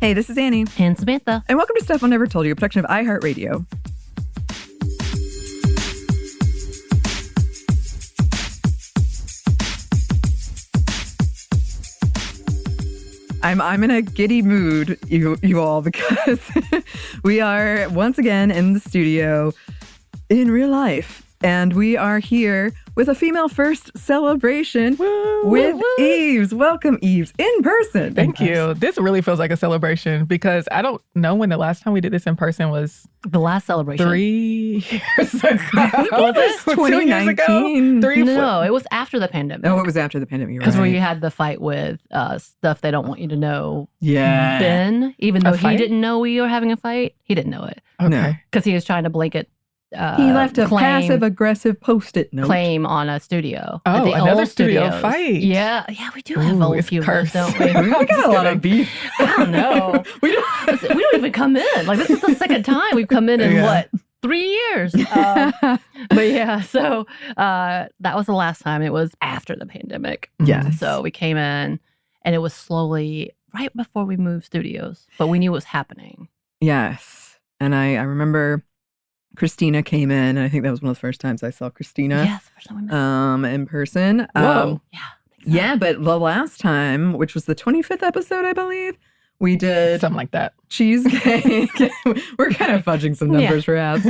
Hey, this is Anney. And Samantha. And welcome to Stuff I Never Told You, a production of iHeartRadio. I'm in a giddy mood, you all, because we are once again in the studio in real life. And we are here with a female first celebration with Yves. Welcome, Yves, in person. Thank you. This really feels like a celebration because I don't know when the last time we did this in person was. The last celebration. 3 years ago. Was it 2019? No, it was after the pandemic. No, it was after the pandemic. Because we had the fight with stuff they don't want you to know. Yeah. Ben, even though he didn't know we were having a fight, he didn't know it. Okay. Because he was trying to blanket. He left a passive-aggressive Post-it note. Claim on a studio. Oh, the another old studio studios. fight. Yeah, we do have a few of those, don't we? We got a lot of beef. I don't know. we don't even come in. Like, this is the second time we've come in 3 years? But yeah, so that was the last time. It was after the pandemic. Yes. So we came in, and it was slowly right before we moved studios, but we knew it was happening. Yes. And I remember Christina came in, and I think that was one of the first times I saw Christina. Yes, first time we met. In person. Whoa. Yeah, but the last time, which was the 25th episode, I believe, we did something like that. Cheesecake. We're kind of fudging some numbers perhaps.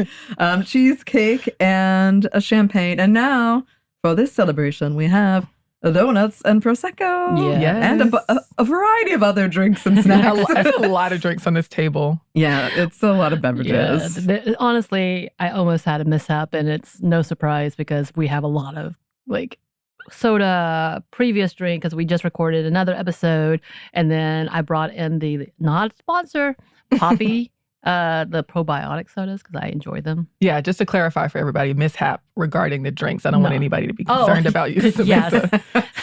Cheesecake and a champagne. And now, for this celebration, we have donuts and Prosecco. Yes. And a variety of other drinks and snacks. That's a lot of drinks on this table. Yeah, it's a lot of beverages. Yeah. Honestly, I almost had a mishap, and it's no surprise because we have a lot of soda previous drink because we just recorded another episode, and then I brought in the not sponsor Poppy the probiotic sodas because I enjoy them. Yeah, just to clarify for everybody, mishap regarding the drinks. I don't want anybody to be concerned about you. Yes.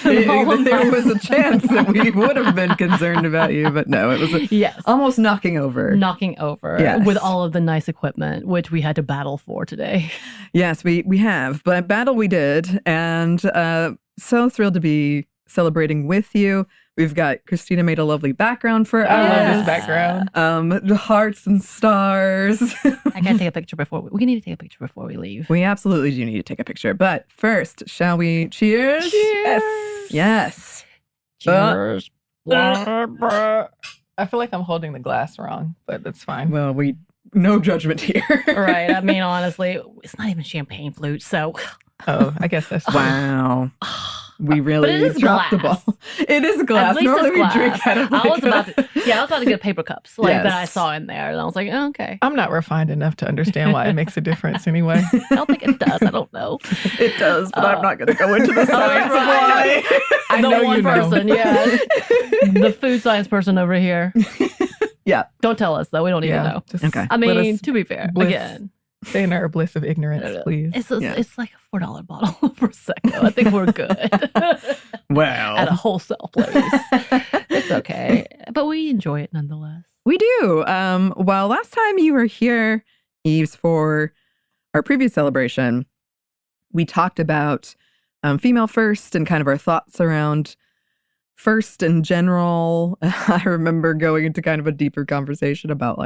There was a chance that we would have been concerned about you, but no, it was almost knocking over with all of the nice equipment, which we had to battle for today. Yes, we have, but battle we did, and so thrilled to be celebrating with you. We've got Christina made a lovely background for us. I love this background. The hearts and stars. I gotta take a picture before we need to take a picture before we leave. We absolutely do need to take a picture, but first, shall we cheers? Cheers. Yes. Cheers. I feel like I'm holding the glass wrong, but that's fine. Well, no judgment here. Right. I mean, honestly, it's not even champagne flute, so. Oh, I guess that's true. Wow. We really dropped the ball. It is a glass. Normally we drink out of I was about to get paper cups that I saw in there, and I was like, oh, okay. I'm not refined enough to understand why it makes a difference anyway. I don't think it does. I don't know. It does, but I'm not going to go into the science of why. I know one person, the food science person over here. Yeah. Don't tell us, though. We don't even know. Okay. I mean, to be fair, again. Stay in our bliss of ignorance, please. It's like a $4 bottle of Prosecco. I think we're good. Well. At a wholesale place. It's okay. But we enjoy it nonetheless. We do. Well, last time you were here, Yves, for our previous celebration, we talked about female first and kind of our thoughts around first in general. I remember going into kind of a deeper conversation about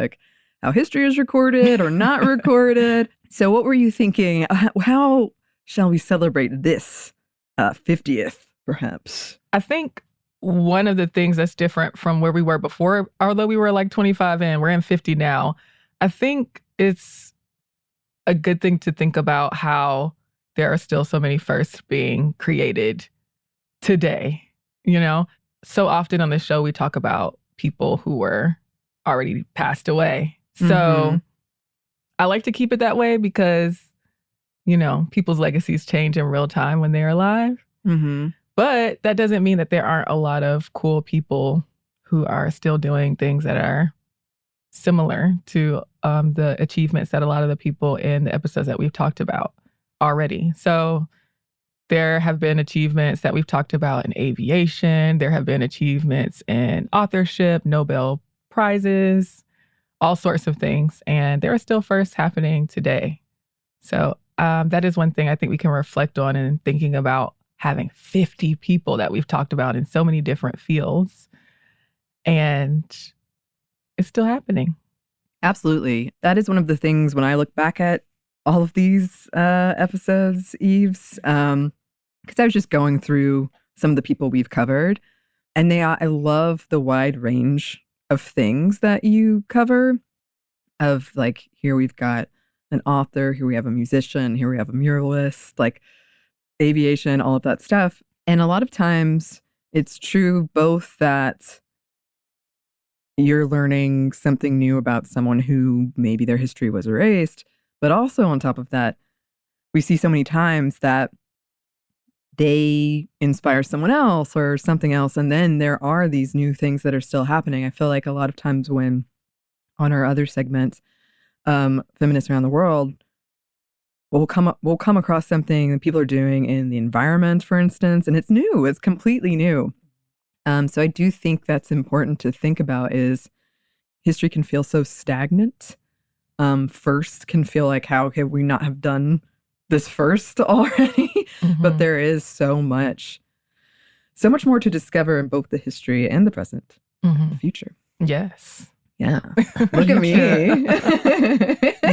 how history is recorded or not recorded. So what were you thinking? How shall we celebrate this 50th, perhaps? I think one of the things that's different from where we were before, although we were 25 in, we're in 50 now. I think it's a good thing to think about how there are still so many firsts being created today. So often on the show, we talk about people who were already passed away. So I like to keep it that way because, people's legacies change in real time when they're alive. Mm-hmm. But that doesn't mean that there aren't a lot of cool people who are still doing things that are similar to the achievements that a lot of the people in the episodes that we've talked about already. So there have been achievements that we've talked about in aviation. There have been achievements in authorship, Nobel Prizes, all sorts of things. And there are still firsts happening today. So that is one thing I think we can reflect on in thinking about having 50 people that we've talked about in so many different fields. And it's still happening. Absolutely. That is one of the things when I look back at all of these episodes, Yves, because I was just going through some of the people we've covered, and I love the wide range of things that you cover. Of like, here we've got an author, here we have a musician, here we have a muralist, like aviation, all of that stuff. And a lot of times it's true both that you're learning something new about someone who maybe their history was erased, but also on top of that, we see so many times that they inspire someone else or something else. And then there are these new things that are still happening. I feel like a lot of times when on our other segments, Feminists Around the World, we'll come across something that people are doing in the environment, for instance, and it's new. It's completely new. So I do think that's important to think about is history can feel so stagnant. First can feel like, how could we not have done this first already? But there is so much more to discover in both the history and the present, the future. Yes. Yeah. Look at me.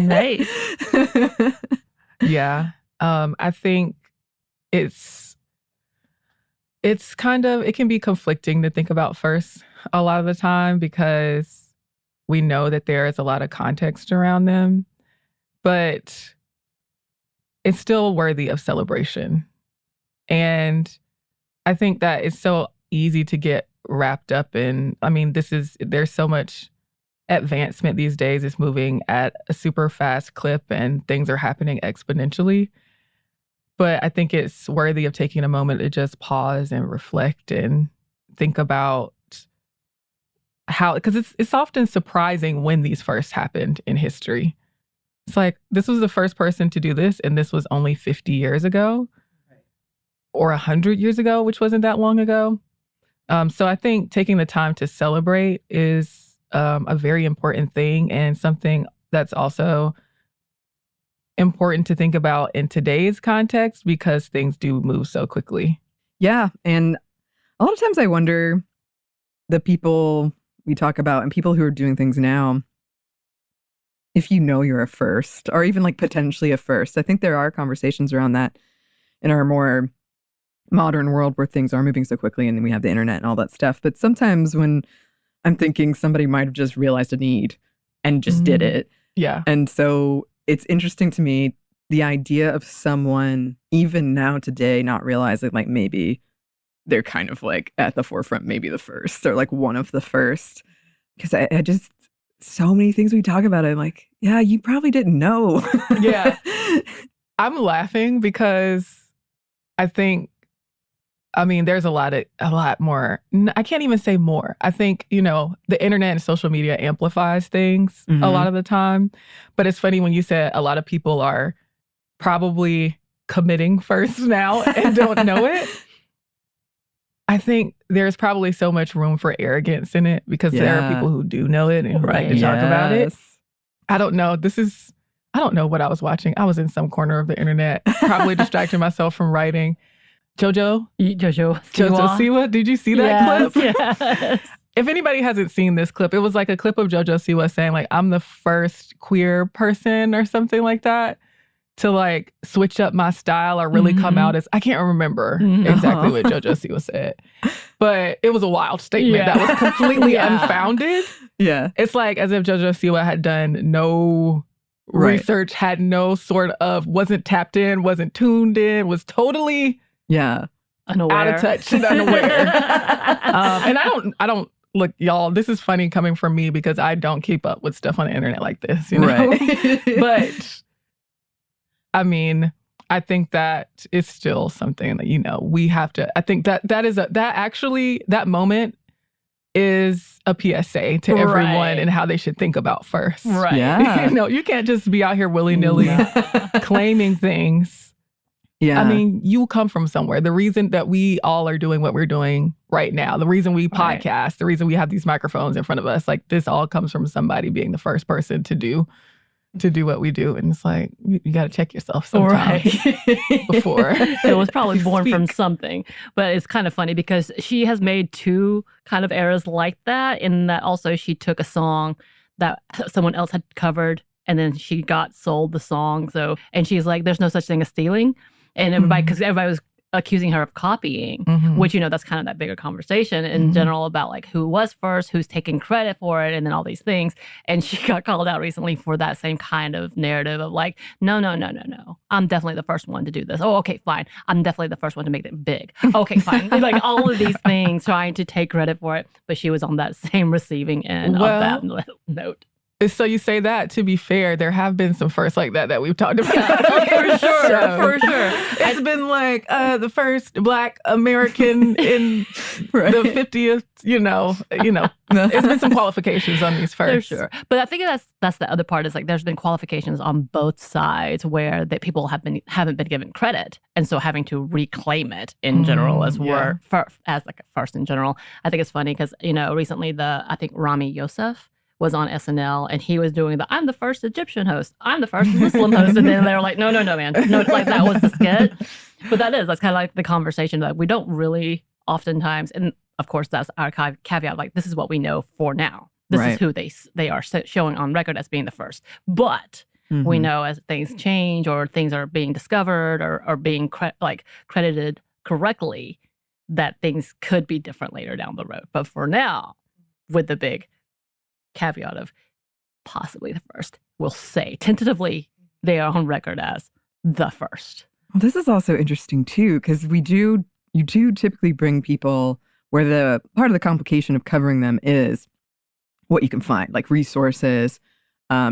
Nice. Yeah. I think it's kind of, it can be conflicting to think about first a lot of the time because we know that there is a lot of context around them, but it's still worthy of celebration. And I think that it's so easy to get wrapped up in, I mean, there's so much advancement these days. It's moving at a super fast clip and things are happening exponentially. But I think it's worthy of taking a moment to just pause and reflect and think about how, because it's often surprising when these first happened in history. It's like, this was the first person to do this, and this was only 50 years ago or 100 years ago, which wasn't that long ago. So I think taking the time to celebrate is a very important thing, and something that's also important to think about in today's context because things do move so quickly. Yeah. And a lot of times I wonder, the people we talk about and people who are doing things now, if you know you're a first or even like potentially a first. I think there are conversations around that in our more modern world where things are moving so quickly and then we have the internet and all that stuff. But sometimes when I'm thinking somebody might have just realized a need and just did it. Yeah. And so it's interesting to me, the idea of someone even now today not realizing like maybe they're kind of like at the forefront, maybe the first or like one of the first. Because I just, so many things we talk about, I'm like, yeah, you probably didn't know. Yeah. I'm laughing because I think, I mean, there's a lot more. I can't even say more. I think, the internet and social media amplifies things a lot of the time. But it's funny when you said a lot of people are probably committing first now and don't know it. I think there's probably so much room for arrogance in it because there are people who do know it and who like to talk about it. I don't know. I don't know what I was watching. I was in some corner of the internet, probably distracting myself from writing. Jojo Siwa. Did you see that clip? Yes. If anybody hasn't seen this clip, it was like a clip of Jojo Siwa saying like, I'm the first queer person or something like that to like switch up my style or really come out as, I can't remember exactly what Jojo Siwa said, but it was a wild statement that was completely unfounded. Yeah. It's like as if Jojo Siwa had done no research, had no sort of, wasn't tapped in, wasn't tuned in, was totally unaware. Out of touch and unaware. And I don't look, y'all, this is funny coming from me because I don't keep up with stuff on the internet like this, Right. But I mean, I think that is still something that, we have to, I think that moment is a PSA to everyone and how they should think about first. Right. Yeah. You can't just be out here willy-nilly claiming things. Yeah. I mean, you come from somewhere. The reason that we all are doing what we're doing right now, the reason we podcast, the reason we have these microphones in front of us, like this all comes from somebody being the first person to do to do what we do. And it's like, you got to check yourself sometimes before. It was probably born from something. But it's kind of funny because she has made 2 kind of eras like that, in that also she took a song that someone else had covered and then she got sold the song. So, and she's like, there's no such thing as stealing. And everybody, because everybody was accusing her of copying, which, that's kind of that bigger conversation in general about like who was first, who's taking credit for it, and then all these things. And she got called out recently for that same kind of narrative of like, no. I'm definitely the first one to do this. Oh, okay, fine. I'm definitely the first one to make it big. Okay, fine. Like all of these things trying to take credit for it. But she was on that same receiving end of that note. So you say that, to be fair, there have been some firsts like that we've talked about. For sure. It's been like the first Black American in the 50th, There's been some qualifications on these firsts. For sure. But I think that's the other part, is like there's been qualifications on both sides where that people haven't been given credit, and so having to reclaim it in general as as like a first in general. I think it's funny because recently I think Rami Youssef was on SNL, and he was doing I'm the first Egyptian host, I'm the first Muslim host, and then they were like, no, man, no, like that was the skit. But that's kind of like the conversation that we don't really oftentimes, and of course that's our caveat, like this is what we know for now. This is who they are showing on record as being the first. But we know as things change or things are being discovered or being credited correctly, that things could be different later down the road. But for now, with the big caveat of possibly the first, we'll say tentatively they are on record as the first. Well, this is also interesting too, because you do typically bring people where the part of the complication of covering them is what you can find, like resources,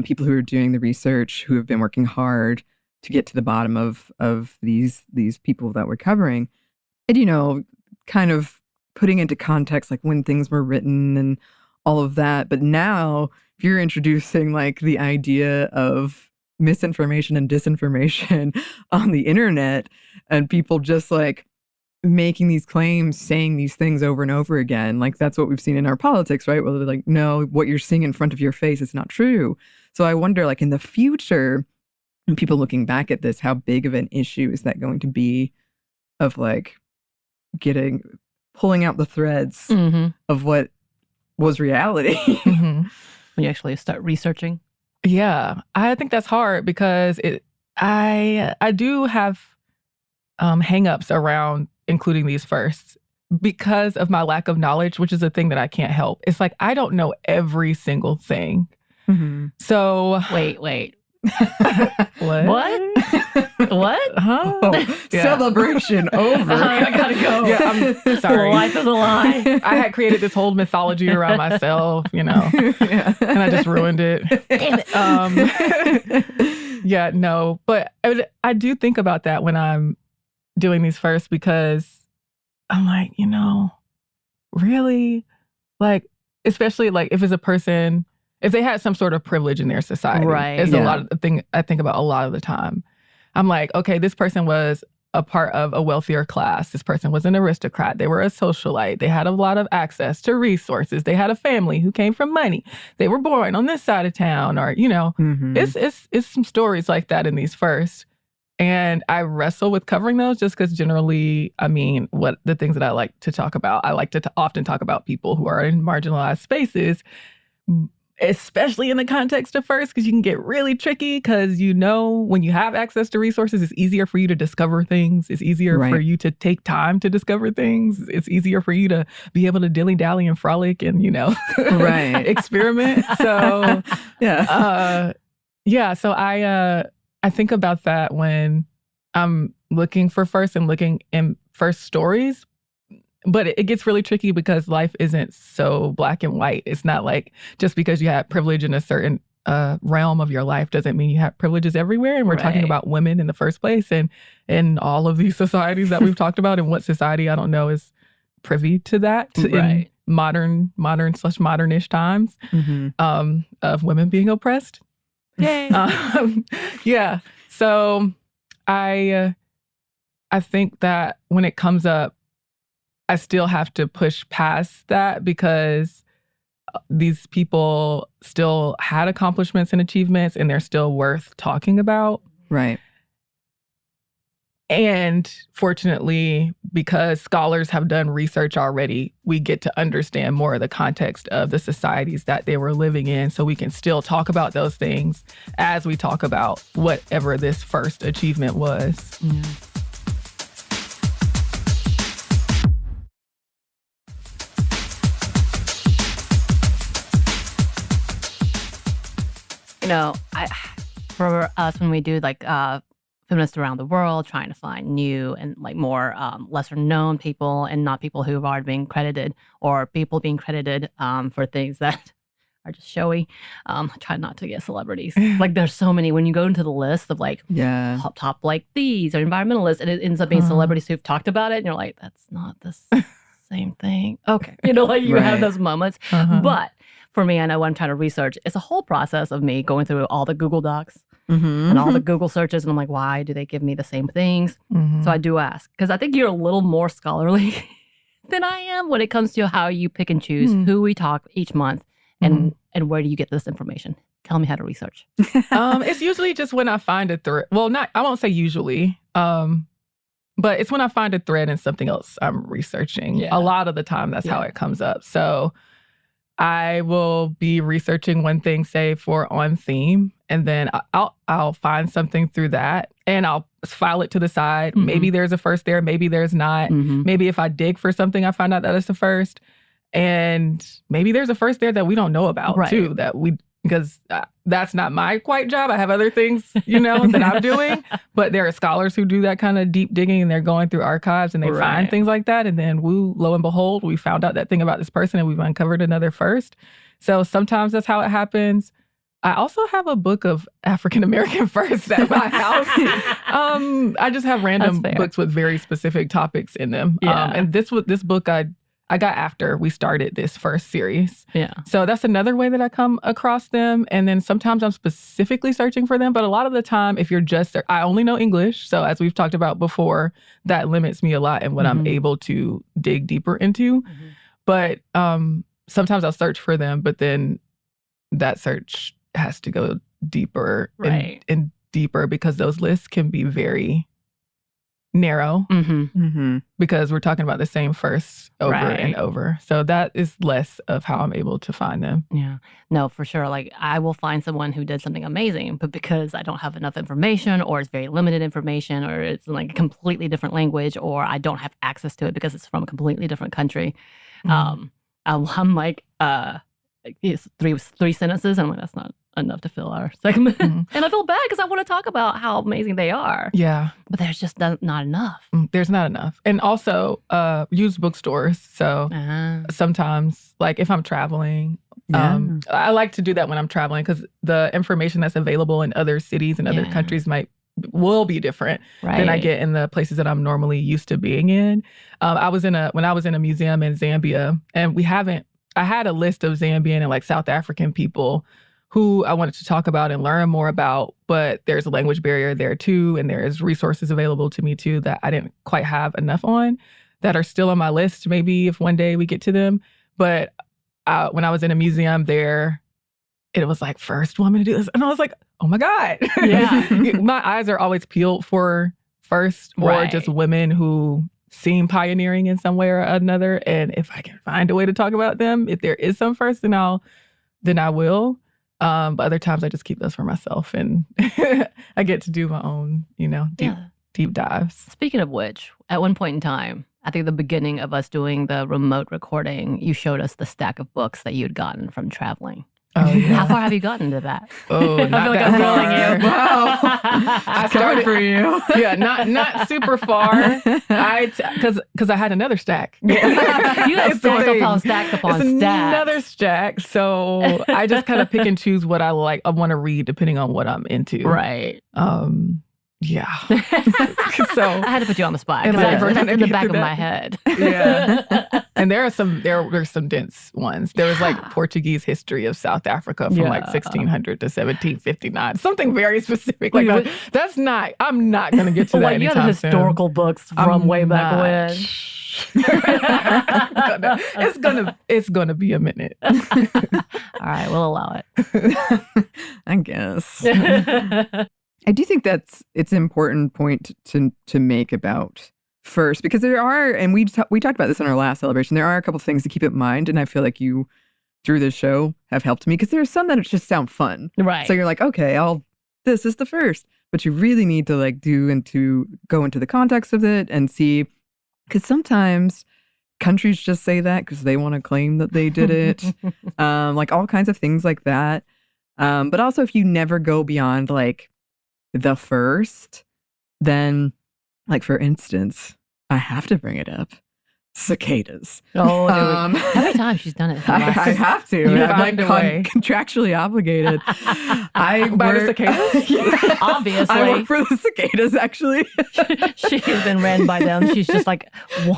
people who are doing the research, who have been working hard to get to the bottom of these people that we're covering, and kind of putting into context like when things were written and all of that. But now if you're introducing like the idea of misinformation and disinformation on the internet, and people just like making these claims, saying these things over and over again, like that's what we've seen in our politics, right? Where they're like, no, what you're seeing in front of your face is not true. So I wonder, like in the future, and people looking back at this, how big of an issue is that going to be of like pulling out the threads of what was reality. When you actually start researching. Yeah, I think that's hard because I do have hangups around including these firsts because of my lack of knowledge, which is a thing that I can't help. It's like I don't know every single thing. So wait. What? What? Huh? Oh, yeah. Celebration over. I gotta go. Yeah, I'm sorry. Life is a lie. I had created this whole mythology around myself, and I just ruined it. Damn it. Yeah, no, but I do think about that when I'm doing these firsts, because I'm like, really, like, especially like if it's a person. If they had some sort of privilege in their society, right? Is a lot of the thing I think about a lot of the time. I'm like, okay, this person was a part of a wealthier class. This person was an aristocrat. They were a socialite. They had a lot of access to resources. They had a family who came from money. They were born on this side of town, or it's some stories like that in these firsts. And I wrestle with covering those just because generally, what the things that I like to talk about, I like to often talk about people who are in marginalized spaces, especially in the context of first, because you can get really tricky because when you have access to resources, it's easier for you to discover things. It's easier for you to take time to discover things. It's easier for you to be able to dilly-dally and frolic and, experiment. So, so I think about that when I'm looking for first and looking in first stories. But it gets really tricky because life isn't so black and white. It's not like just because you have privilege in a certain realm of your life doesn't mean you have privileges everywhere. And we're talking about women in the first place, and in all of these societies that we've talked about, and what society I don't know is privy to that in modern/modernish times of women being oppressed. Yay. So I think that when it comes up, I still have to push past that because these people still had accomplishments and achievements, and they're still worth talking about. Right. And fortunately, because scholars have done research already, we get to understand more of the context of the societies that they were living in, so we can still talk about those things as we talk about whatever this first achievement was. Yeah. You know, for us, when we do like feminists around the world, trying to find new and like more lesser known people, and not people who are being credited, or people being credited for things that are just showy. I try not to get celebrities. Like there's so many, when you go into the list of like top like these or environmentalists, and it ends up being celebrities who've talked about it, and you're like, that's not the same thing. Okay. You know, like you have those moments. But for me, I know when I'm trying to research, it's a whole process of me going through all the Google Docs and all the Google searches. And I'm like, why do they give me the same things? So I do ask, because I think you're a little more scholarly than I am when it comes to how you pick and choose who we talk each month and where do you get this information? Tell me how to research. It's usually just when I find a thread. Well, I won't say usually, but it's when I find a thread in something else I'm researching. Yeah. A lot of the time, that's how it comes up. So I will be researching one thing, say, for on theme, and then I'll find something through that, and I'll file it to the side. Maybe there's a first there, maybe there's not. Maybe if I dig for something, I find out that it's the first, and maybe there's a first there that we don't know about too. Because that's not my quite job. I have other things, that I'm doing. But there are scholars who do that kind of deep digging, and they're going through archives and they find things like that. And then lo and behold, we found out that thing about this person and we've uncovered another first. So sometimes that's how it happens. I also have a book of African-American firsts at my house. I just have random books with very specific topics in them. And this book I got after we started this first series. Yeah. So that's another way that I come across them. And then sometimes I'm specifically searching for them. But a lot of the time, if you're I only know English. So as we've talked about before, that limits me a lot in what I'm able to dig deeper into. But sometimes I'll search for them, but then that search has to go deeper and deeper, because those lists can be very narrow because we're talking about the same first over and over. So that is less of how I'm able to find them. Yeah. No, for sure. Like I will find someone who did something amazing, but because I don't have enough information, or it's very limited information, or it's like a completely different language, or I don't have access to it because it's from a completely different country. I'm like, it's three sentences. And I'm like, that's not enough to fill our segment. And I feel bad because I want to talk about how amazing they are. Yeah. But there's just not enough. There's not enough. And also used bookstores. So sometimes, like if I'm traveling, I like to do that when I'm traveling, because the information that's available in other cities and other countries will be different than I get in the places that I'm normally used to being in. When I was in a museum in Zambia, and I had a list of Zambian and like South African people who I wanted to talk about and learn more about, but there's a language barrier there too, and there's resources available to me too that I didn't quite have enough on, that are still on my list, maybe if one day we get to them. But when I was in a museum there, it was like, first woman to do this. And I was like, oh my God. Yeah. My eyes are always peeled for first, or just women who seem pioneering in some way or another. And if I can find a way to talk about them, if there is some first, then I will. But other times I just keep those for myself, and I get to do my own, deep dives. Speaking of which, at one point in time, I think the beginning of us doing the remote recording, you showed us the stack of books that you had gotten from traveling. Oh, yeah. How far have you gotten to that? Oh, not I feel like I'm following you. Wow. I started for you. Yeah, not super far. Because I had another stack. You had stacks upon stacks upon stacks. Another stack. So I just kind of pick and choose what I want to read depending on what I'm into. Right. Yeah. So I had to put you on the spot because that's in the back of my head. Yeah. And there were some dense ones. There was like Portuguese history of South Africa from like 1600 to 1759. Something very specific. Like I'm not going to get to that anytime soon. You had historical books from way back when. I'm about that. It's gonna be a minute. All right, we'll allow it. I guess. I do think it's an important point to make about first, because there are, and we talked about this in our last celebration, there are a couple things to keep in mind, and I feel like you, through this show, have helped me, because there's some that just sound fun. Right. So you're like, okay, this is the first. But you really need to like go into the context of it and see, because sometimes countries just say that because they want to claim that they did it. Like all kinds of things like that. But also if you never go beyond like the first, then like for instance, I have to bring it up. Cicadas. Oh, every time she's done it. I have to. You I'm like find a way. contractually obligated. About the cicadas? Yeah. Obviously. I work for the cicadas, actually. She has been ran by them. She's just like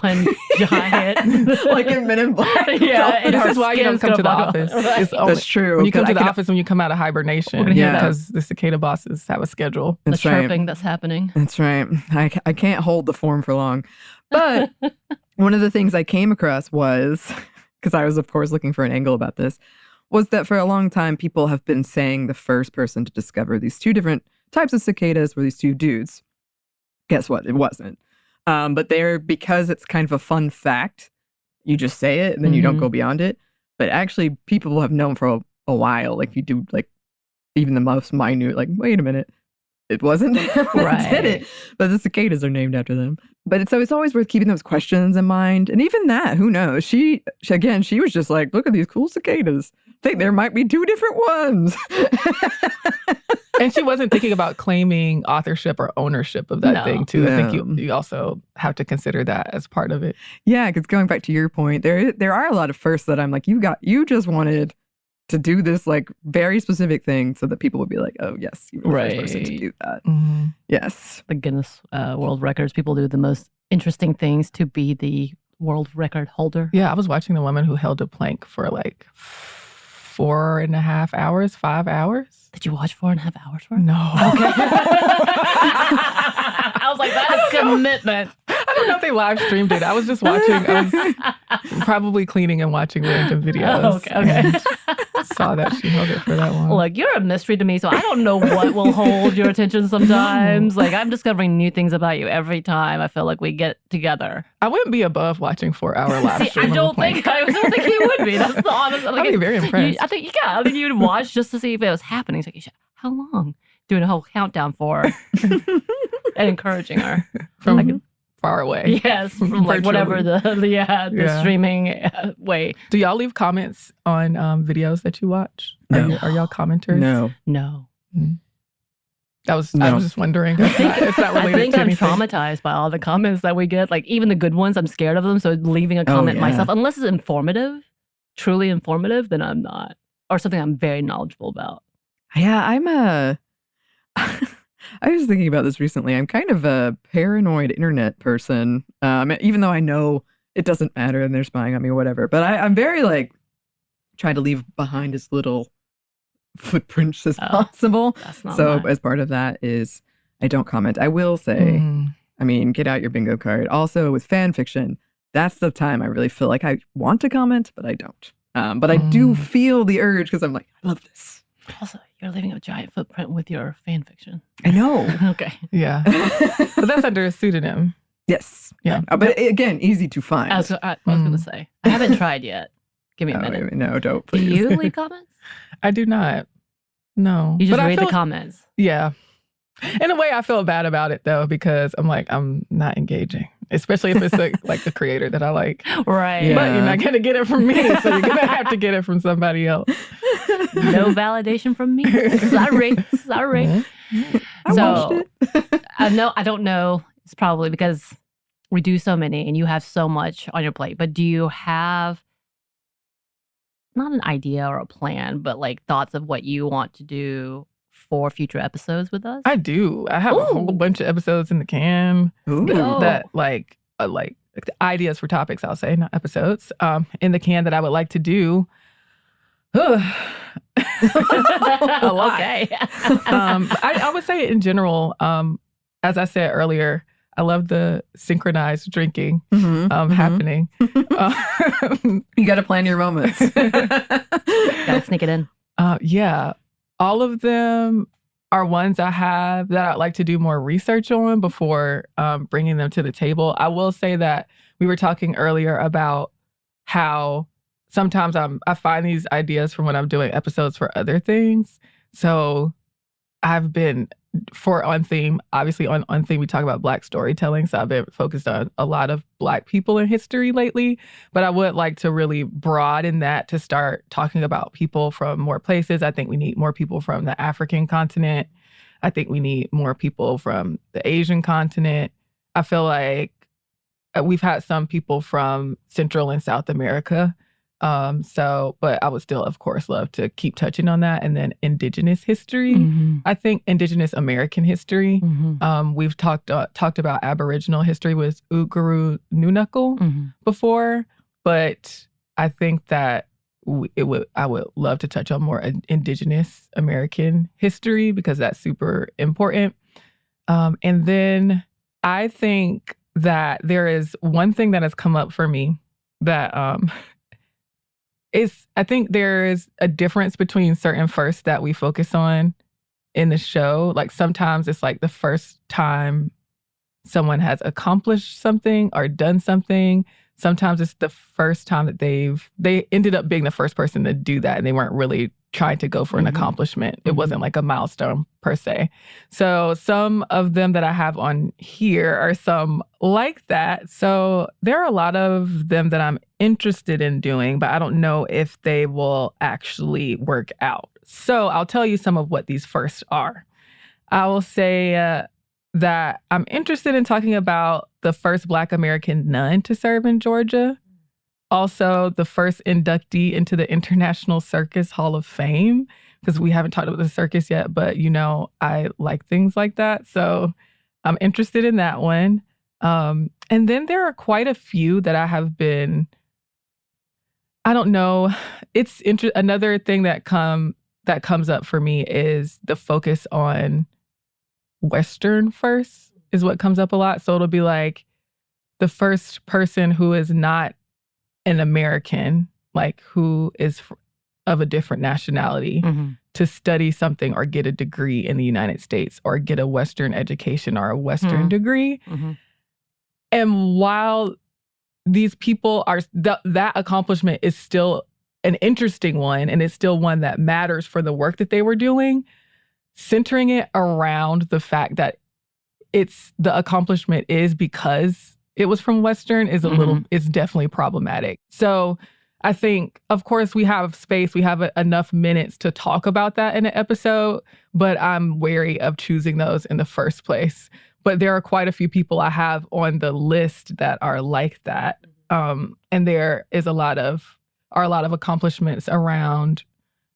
one giant. Like in Men in Black. Yeah. And This her is why you don't skin's come to the gonna office. buckle. Right. It's only, That's true. when you come to the 'cause office when you come out of hibernation. We're gonna hear that. Because the cicada bosses have a schedule. The That's right. chirping that's happening. That's right. I can't hold the form for long. But one of the things I came across was, because I was, of course, looking for an angle about this, was that for a long time, people have been saying the first person to discover these two different types of cicadas were these two dudes. Guess what? It wasn't. But because it's kind of a fun fact, you just say it and then you don't go beyond it. But actually, people have known for a while, like you do, like even the most minute, like, wait a minute. It wasn't them that did it, but the cicadas are named after them. But it's always worth keeping those questions in mind. And even that, who knows? She was just like, look at these cool cicadas. I think there might be two different ones. And she wasn't thinking about claiming authorship or ownership of that thing, too. No. I think you also have to consider that as part of it. Yeah, because going back to your point, there are a lot of firsts that I'm like, you just wanted to do this like very specific thing so that people would be like, oh yes, you were the first person to do that. Mm-hmm. Yes. The Guinness World Records, people do the most interesting things to be the world record holder. Yeah, I was watching the woman who held a plank for like 4.5 hours, 5 hours. Did you watch 4.5 hours for it? No. Okay. I was like, that is commitment. I don't know if they live streamed it. I was just watching. I was probably cleaning and watching random videos. Okay. Saw that she held it for that long. Look, you're a mystery to me, so I don't know what will hold your attention sometimes. Like, I'm discovering new things about you every time I feel like we get together. I wouldn't be above watching 4-hour live See, stream. I don't think you would be. That's the honest. I'd be very impressed. I think you'd watch just to see if it was happening. It's like, how long? Doing a whole countdown for her and encouraging her From like, far away. yes, from like whatever the streaming way. Do y'all leave comments on videos that you watch? No. Are y'all commenters? No. I was just wondering. It's not related I think to I'm anything. traumatized by all the comments that we get. Like even the good ones, I'm scared of them. So leaving a comment myself, unless it's informative, truly informative, then I'm not. Or something I'm very knowledgeable about. Yeah, I was thinking about this recently. I'm kind of a paranoid internet person, even though I know it doesn't matter and they're spying on me or whatever. But I'm very like trying to leave behind as little footprints as possible. That's not So mine. as part of that is I don't comment. I will say, I mean, get out your bingo card. Also with fan fiction, that's the time I really feel like I want to comment, but I don't. But I do feel the urge because I'm like, I love this. Also, you're leaving a giant footprint with your fan fiction. I know. Okay. Yeah. But that's under a pseudonym. Yes. Yeah. But again, easy to find. I was going to say. I haven't tried yet. Give me a minute. No, don't Do please. you leave comments? I do not. No. You just But I read the feel- comments. Yeah. In a way, I feel bad about it, though, because I'm like, I'm not engaging. Especially if it's like the creator that I like. Right. Yeah. But you're not going to get it from me, so you're going to have to get it from somebody else. No validation from me. Sorry. I watched it. I don't know. It's probably because we do so many and you have so much on your plate. But do you have not an idea or a plan, but like thoughts of what you want to do for future episodes with us? I do. I have a whole bunch of episodes in the can Ooh. that like ideas for topics, I'll say, not episodes, in the can that I would like to do. A lot. Okay. I would say in general, as I said earlier, I love the synchronized drinking happening. You got to plan your moments. Gotta sneak it in. Yeah. All of them are ones I have that I'd like to do more research on before bringing them to the table. I will say that we were talking earlier about how sometimes I find these ideas from when I'm doing episodes for other things. So I've been on theme, obviously on theme, we talk about Black storytelling. So I've been focused on a lot of Black people in history lately. But I would like to really broaden that to start talking about people from more places. I think we need more people from the African continent. I think we need more people from the Asian continent. I feel like we've had some people from Central and South America. But I would still, of course, love to keep touching on that. And then Indigenous history. I think Indigenous American history. We've talked about Aboriginal history with Uguru Nunukul before, but I think that I would love to touch on more Indigenous American history because that's super important. And then I think that there is one thing that has come up for me that I think there is a difference between certain firsts that we focus on in the show. Like sometimes it's like the first time someone has accomplished something or done something. Sometimes it's the first time that they ended up being the first person to do that and they weren't really trying to go for an accomplishment. It wasn't like a milestone per se. So some of them that I have on here are some like that. So there are a lot of them that I'm interested in doing, but I don't know if they will actually work out. So I'll tell you some of what these firsts are. I will say that I'm interested in talking about the first Black American nun to serve in Georgia. Also, the first inductee into the International Circus Hall of Fame, because we haven't talked about the circus yet, but I like things like that. So I'm interested in that one. And then there are quite a few that I have been, I don't know. It's another thing that comes up for me is the focus on Western first is what comes up a lot. So it'll be like the first person who is not an American, like who is of a different nationality, to study something or get a degree in the United States or get a Western education or a Western degree. And while these people are, that accomplishment is still an interesting one and it's still one that matters for the work that they were doing, centering it around the fact that the accomplishment is because it was from Western is it's definitely problematic. So I think, of course, we have space, we have enough minutes to talk about that in an episode, but I'm wary of choosing those in the first place. But there are quite a few people I have on the list that are like that. And there is a lot of accomplishments around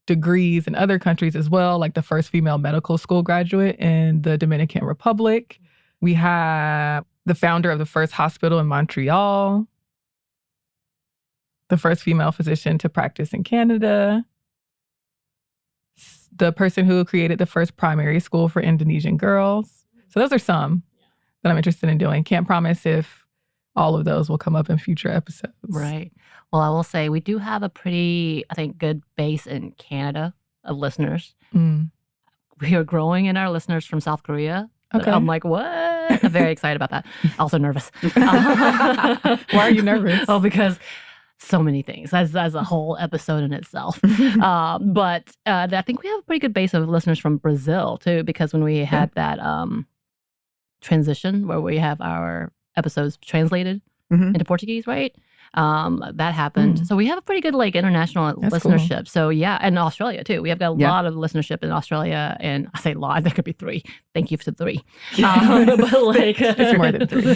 degrees in other countries as well, like the first female medical school graduate in the Dominican Republic. We have the founder of the first hospital in Montreal, the first female physician to practice in Canada, the person who created the first primary school for Indonesian girls. So those are some that I'm interested in doing. Can't promise if all of those will come up in future episodes. Right. Well, I will say we do have a pretty, I think, good base in Canada of listeners. We are growing in our listeners from South Korea. Okay. I'm like, what? I'm very excited about that. Also nervous. Why are you nervous? Oh, because so many things. That's a whole episode in itself. But I think we have a pretty good base of listeners from Brazil, too, because when we had that transition where we have our episodes translated into Portuguese, right? That happened. So we have a pretty good international listenership. Cool. So yeah, and Australia too. We have got a lot of listenership in Australia, and I say a lot. There could be 3. Thank you for 3. But it's more than 3.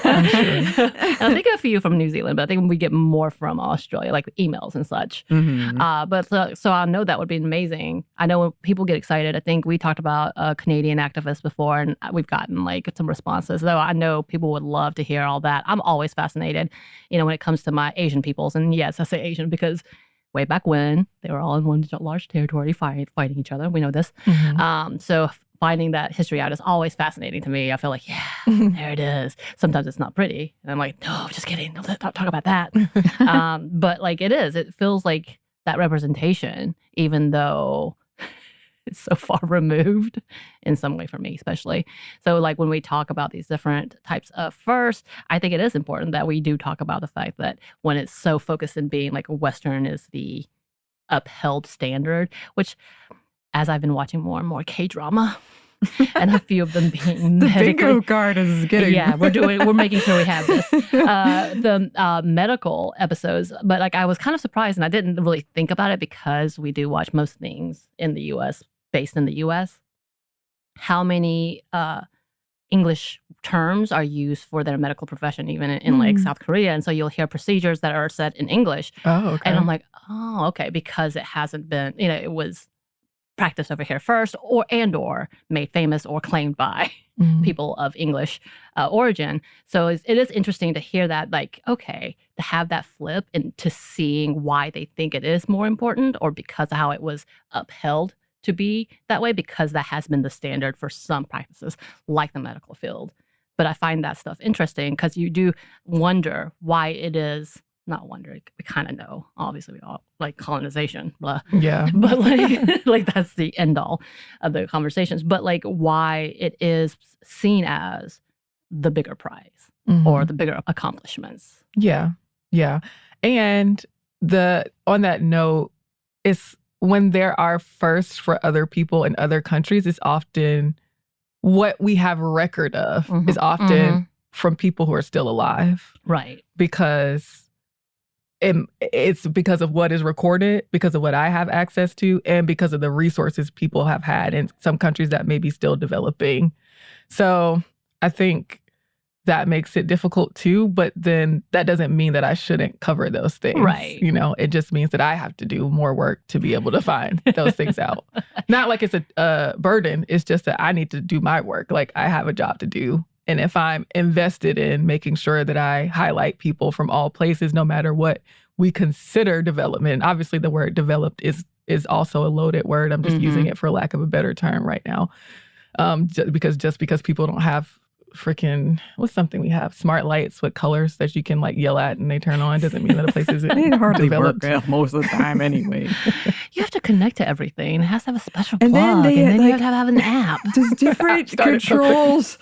I'm sure. I think a few from New Zealand, but I think we get more from Australia, like emails and such. So I know that would be amazing. I know when people get excited. I think we talked about a Canadian activist before, and we've gotten some responses. So I know people would love to hear all that. I'm always fascinated, when it comes to my Asian peoples. And yes, I say Asian because way back when they were all in one large territory fighting each other. We know this. So finding that history out is always fascinating to me. I feel like, yeah, there it is. Sometimes it's not pretty. And I'm like, no, just kidding. Let's not talk about that. But like it is. It feels like that representation, even though it's so far removed in some way for me, especially. So like when we talk about these different types of first, I think it is important that we do talk about the fact that when it's so focused in being like Western is the upheld standard, which as I've been watching more and more K-drama and a few of them being the bingo card is getting. Yeah, we're making sure we have this. The medical episodes, but like I was kind of surprised, and I didn't really think about it because we do watch most things in the U.S. based in the U.S. How many English terms are used for their medical profession, even in like South Korea, and so you'll hear procedures that are said in English. Oh, okay. And I'm like, oh, okay, because it hasn't been, it was practiced over here first, or made famous or claimed by people of English origin. So it is interesting to hear that, like, okay, to have that flip into seeing why they think it is more important, or because of how it was upheld to be that way, because that has been the standard for some practices, like the medical field. But I find that stuff interesting because you do wonder why it is. Not wonder, we kind of know. Obviously, we all like colonization, blah. Yeah. But like that's the end all of the conversations. But like why it is seen as the bigger prize or the bigger accomplishments. Yeah, yeah. And on that note, it's when there are firsts for other people in other countries, it's often what we have a record of is often from people who are still alive, right? Because it's because of what is recorded, because of what I have access to, and because of the resources people have had in some countries that may be still developing. So I think that makes it difficult too, but then that doesn't mean that I shouldn't cover those things. Right. It just means that I have to do more work to be able to find those things out. Not like it's a burden, it's just that I need to do my work. Like I have a job to do. And if I'm invested in making sure that I highlight people from all places, no matter what we consider development, obviously the word developed is also a loaded word. I'm just using it for lack of a better term right now. Just because people don't have freaking, what's something we have? Smart lights with colors that you can like yell at and they turn on doesn't mean that a place isn't They hardly developed. work most of the time anyway. You have to connect to everything. It has to have a special And plug. then And then you like, have to have an app. There's different controls.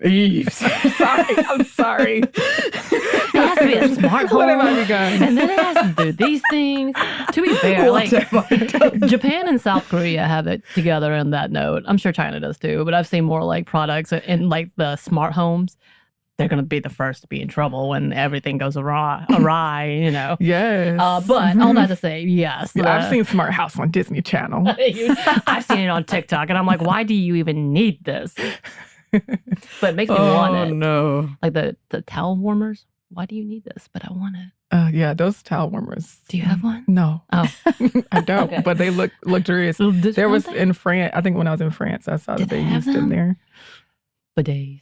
Yves. I'm sorry. It has to be a smart home. What have I begun? And then it has to do these things. To be fair, like Japan and South Korea have it together in that note. I'm sure China does too, but I've seen more like products in like the smart homes. They're going to be the first to be in trouble when everything goes awry, Yes. But all that to say, yes. I've seen Smart House on Disney Channel. I've seen it on TikTok, and I'm like, why do you even need this? But it makes me want it. Oh, no. Like the towel warmers. Why do you need this? But I want it. Yeah, those towel warmers. Do you have one? No. Oh. I don't, Okay. but they look luxurious. There was in France, I think when I was in France, I saw that they used them there. Bidets.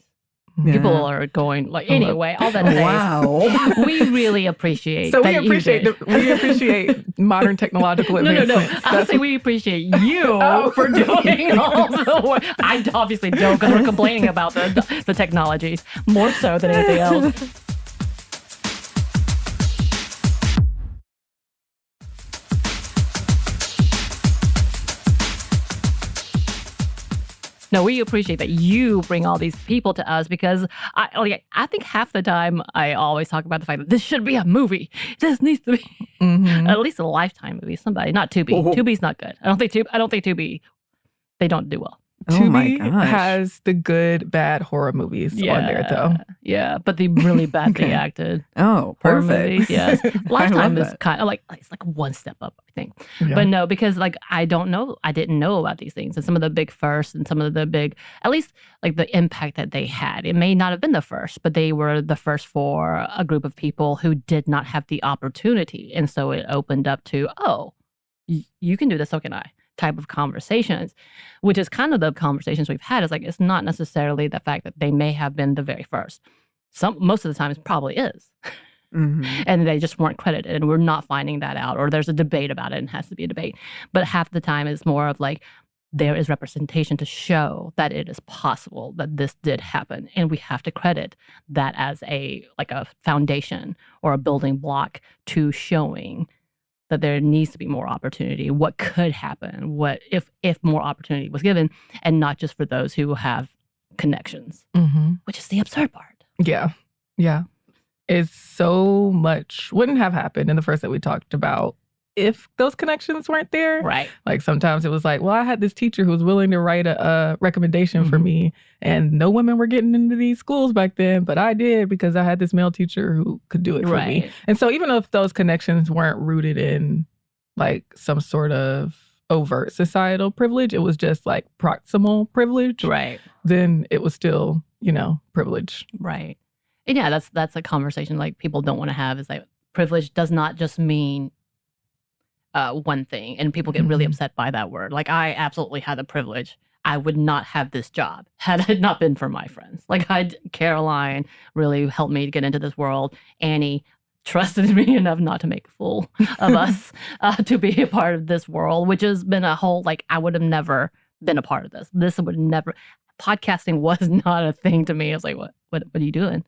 Yeah. People are going like anyway. All that to say, Wow. we really appreciate. So that we appreciate modern technological No. advancements. I would say we appreciate you for doing all the work. I obviously don't, because we're complaining about the technologies more so than anything else. No, we appreciate that you bring all these people to us, because I think half the time I always talk about the fact that this should be a movie. This needs to be at least a Lifetime movie. Somebody, not Tubi. Oh. Tubi's not good. I don't think Tubi. They don't do well. Oh my Tubi gosh. has the good, bad horror movies on there, though. Yeah, but the really badly acted Oh, horror perfect. movies. Yes, Lifetime is that. kind of like it's like one step up, I think. Yeah. But no, because like I didn't know about these things, and some of the big firsts and some of the big, at least like the impact that they had. It may not have been the first, but they were the first for a group of people who did not have the opportunity, and so it opened up to you can do this, so can I. Type of conversations, which is kind of the conversations we've had. Is like it's not necessarily the fact that they may have been the very first. Most of the time it probably is. And they just weren't credited, and we're not finding that out, or there's a debate about it and has to be a debate. But half the time it's more of like there is representation to show that it is possible that this did happen. And we have to credit that as a foundation or a building block to showing that there needs to be more opportunity, what could happen, what if more opportunity was given, and not just for those who have connections, which is the absurd part. Yeah. It's so much wouldn't have happened in the first that we talked about if those connections weren't there. Right. Like sometimes it was like, well, I had this teacher who was willing to write a recommendation for me, and no women were getting into these schools back then, but I did because I had this male teacher who could do it for me. And so even if those connections weren't rooted in like some sort of overt societal privilege, it was just like proximal privilege. Right. Then it was still, privilege. Right. And yeah, that's a conversation like people don't want to have, is like privilege does not just mean one thing, and people get really upset by that word. Like, I absolutely had the privilege. I would not have this job had it not been for my friends. Like, Caroline really helped me to get into this world. Anney trusted me enough not to make a fool of us to be a part of this world, which has been a whole, like, I would have never been a part of this. This would never, podcasting was not a thing to me. I was like, what are you doing?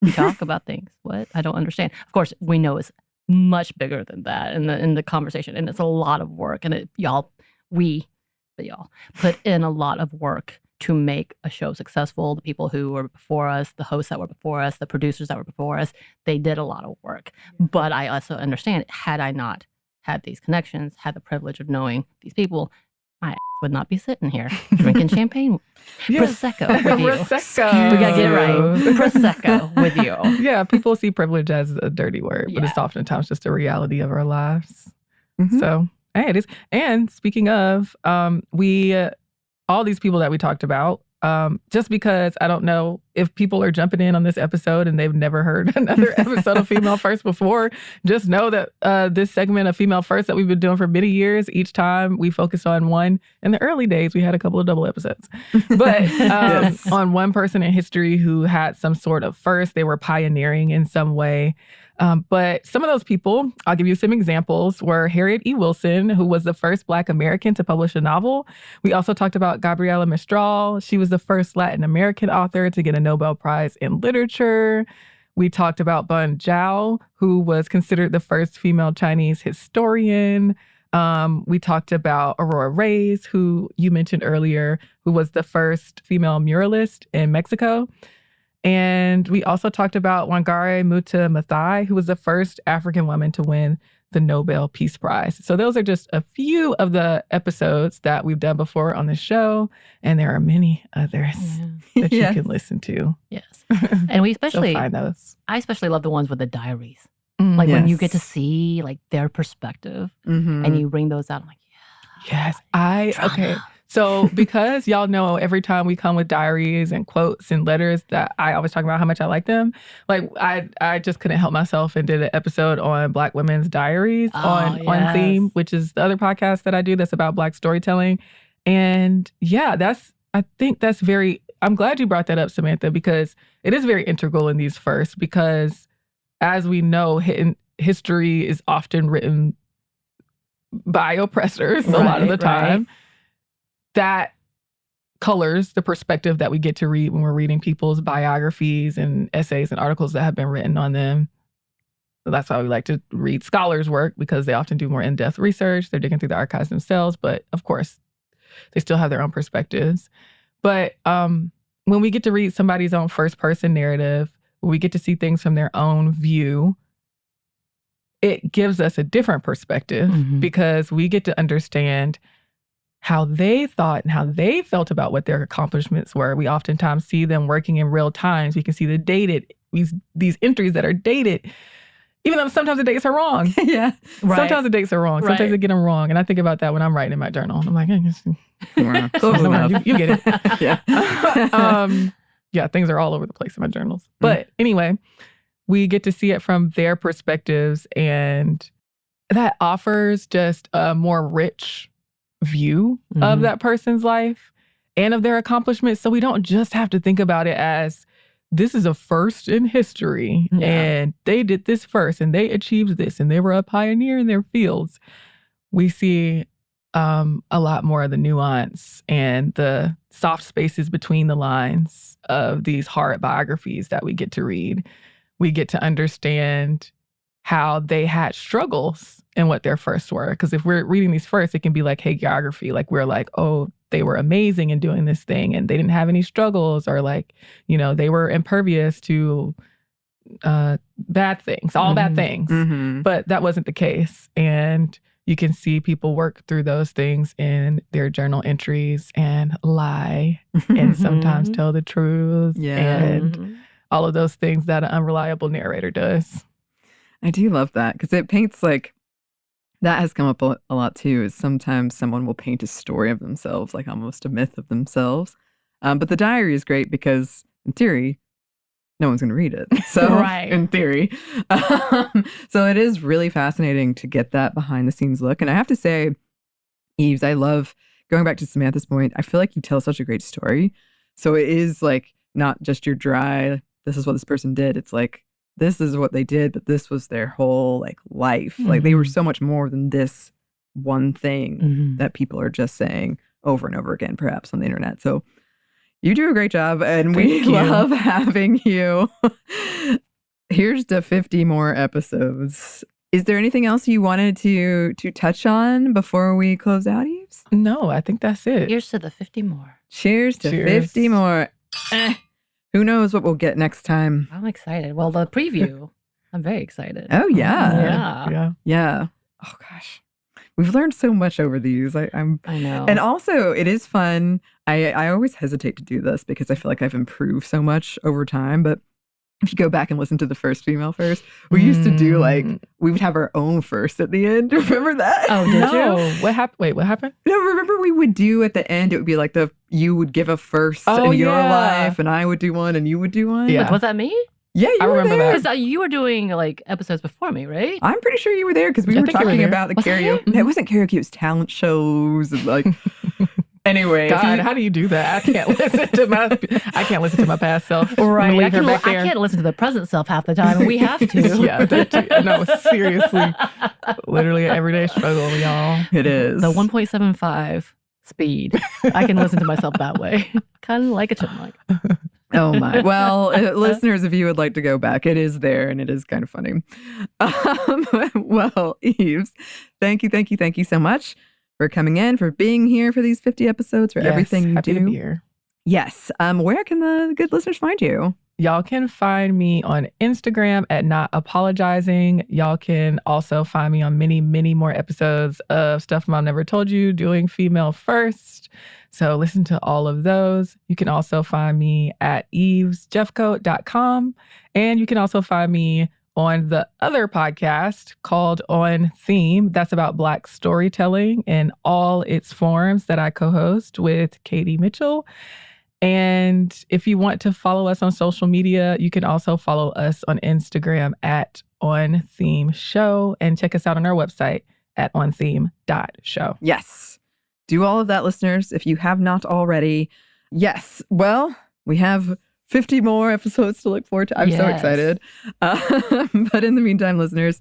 You talk about things. What? I don't understand. Of course, we know it's much bigger than that in the conversation, and it's a lot of work. And y'all put in a lot of work to make a show successful. The people who were before us, the hosts that were before us, the producers that were before us, they did a lot of work. But I also understand, had I not had these connections, had the privilege of knowing these people, my ass would not be sitting here drinking champagne. Prosecco with you. Prosecco. We gotta get it right. Prosecco with you. Yeah, people see privilege as a dirty word, but it's oftentimes just a reality of our lives. So, hey, it is. And speaking of, all these people that we talked about, just because I don't know if people are jumping in on this episode and they've never heard another episode of Female First before, just know that this segment of Female First that we've been doing for many years, each time we focus on one. In the early days, we had a couple of double episodes. But on one person in history who had some sort of first, they were pioneering in some way. But some of those people, I'll give you some examples, were Harriet E. Wilson, who was the first Black American to publish a novel. We also talked about Gabriela Mistral. She was the first Latin American author to get a Nobel Prize in Literature. We talked about Bun Zhao, who was considered the first female Chinese historian. We talked about Aurora Reyes, who you mentioned earlier, who was the first female muralist in Mexico. And we also talked about Wangari Maathai Maathai, who was the first African woman to win the Nobel Peace Prize. So those are just a few of the episodes that we've done before on the show. And there are many others that you can listen to. Yes. And we especially, so find those. I especially love the ones with the diaries. Like when you get to see like their perspective and you bring those out, I'm like, yes. Okay. So because y'all know every time we come with diaries and quotes and letters that I always talk about how much I like them, like I just couldn't help myself and did an episode on Black women's diaries on Theme, which is the other podcast that I do that's about Black storytelling. And I think that's I'm glad you brought that up, Samantha, because it is very integral in these firsts, because as we know, history is often written by oppressors a lot of the time. That colors the perspective that we get to read when we're reading people's biographies and essays and articles that have been written on them. So that's why we like to read scholars' work, because they often do more in-depth research. They're digging through the archives themselves, but of course, they still have their own perspectives. But when we get to read somebody's own first-person narrative, when we get to see things from their own view, it gives us a different perspective because we get to understand how they thought and how they felt about what their accomplishments were. We oftentimes see them working in real times. We can see the dated, these entries that are dated, even though sometimes the dates are wrong. Sometimes the dates are wrong. Sometimes they get them wrong. And I think about that when I'm writing in my journal. I'm like, you get it. Things are all over the place in my journals. But anyway, we get to see it from their perspectives, and that offers just a more rich view of that person's life and of their accomplishments. So we don't just have to think about it as this is a first in history and they did this first and they achieved this and they were a pioneer in their fields. We see a lot more of the nuance and the soft spaces between the lines of these hard biographies that we get to read. We get to understand how they had struggles and what their firsts were. Because if we're reading these first, it can be like hagiography. Like we're like, oh, they were amazing in doing this thing and they didn't have any struggles, or like, you know, they were impervious to bad things, all bad things. But that wasn't the case. And you can see people work through those things in their journal entries and lie and sometimes tell the truth and all of those things that an unreliable narrator does. I do love that because it paints like, that has come up a lot too, is sometimes someone will paint a story of themselves, like almost a myth of themselves. But the diary is great because in theory, no one's going to read it. So Right. in theory. So it is really fascinating to get that behind the scenes look. And I have to say, Yves, I love going back to Samantha's point. I feel like you tell such a great story. So it is like not just your dry, this is what this person did. It's like, this is what they did, but this was their whole like life. Like they were so much more than this one thing that people are just saying over and over again, perhaps on the internet. So you do a great job and we love having you. Here's to 50 more episodes. Is there anything else you wanted to touch on before we close out, Yves? No, I think that's it. Here's to the 50 more. Cheers to 50 more. Who knows what we'll get next time? I'm excited. Well, the preview, I'm very excited. Oh, yeah. Yeah. Yeah. Oh, gosh. We've learned so much over these. I know. And also, it is fun. I always hesitate to do this because I feel like I've improved so much over time. But if you go back and listen to the first female first, we used to do like, we would have our own first at the end. Remember that? Oh, did you? What happened? Wait, what happened? No, remember we would do at the end, it would be like you would give a first in your life and I would do one and you would do one. Yeah. Wait, was that me? Yeah, you I were remember there. that. Because you were doing like episodes before me, right? I'm pretty sure you were there because we I were think you were talking there. about the Was I? karaoke. No, it wasn't karaoke, it was talent shows and like anyway. God, how do you do that? I can't listen to my past self. Right. Leave her back I there. can't listen to the present self half the time, and we have to. Yeah, that too. No, seriously. Literally an everyday struggle, y'all. It is. The 1.75 speed. I can listen to myself that way. Kind of like a chipmunk. Oh my. Well, listeners, if you would like to go back, it is there and it is kind of funny. Well, Yves, thank you so much for coming in, for being here for these 50 episodes, for everything you happy do. to be here. Yes. Where can the good listeners find you? Y'all can find me on Instagram at Not Apologizing. Y'all can also find me on many, many more episodes of Stuff Mom Never Told You, doing Female First. So listen to all of those. You can also find me at yvesjeffcoat.com. And you can also find me on the other podcast called On Theme. That's about Black storytelling in all its forms that I co-host with Katie Mitchell. And if you want to follow us on social media, you can also follow us on Instagram at On Theme Show and check us out on our website at ontheme.show. Yes. Do all of that, listeners, if you have not already. Yes. Well, we have 50 more episodes to look forward to. I'm so excited. But in the meantime, listeners,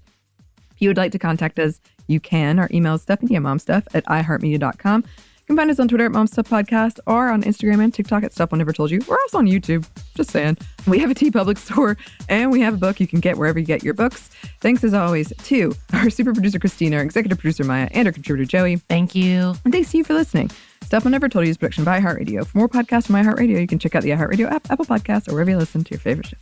if you would like to contact us, you can. Our email is stephanie@momstuff@iheartmedia.com. You can find us on Twitter at MomStuffPodcast or on Instagram and TikTok at Stuff I'll Never Told You. We're also on YouTube. Just saying. We have a TeePublic store and we have a book you can get wherever you get your books. Thanks as always to our super producer Christina, our executive producer Maya, and our contributor Joey. Thank you. And thanks to you for listening. Stuff I Never Told You is a production by iHeartRadio. For more podcasts from iHeartRadio, you can check out the iHeartRadio app, Apple Podcasts, or wherever you listen to your favorite shows.